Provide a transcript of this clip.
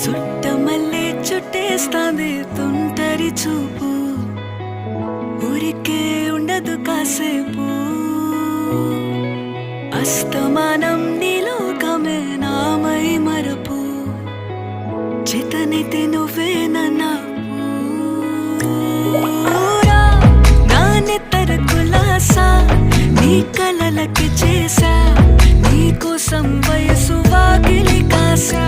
చుట్టమల్లే చుట్టేస్తాంది తుంటరి చూపు, ఊరికే ఉండదు కాసేపు. అస్తమానం నీలోకమే నామై మరపు, చేతనైతే నువ్వే నన్నా నా నెత్తర కులాసా, నీ కలలకి చేసా, నీ కోసం వయసు వాకిలి కాసా.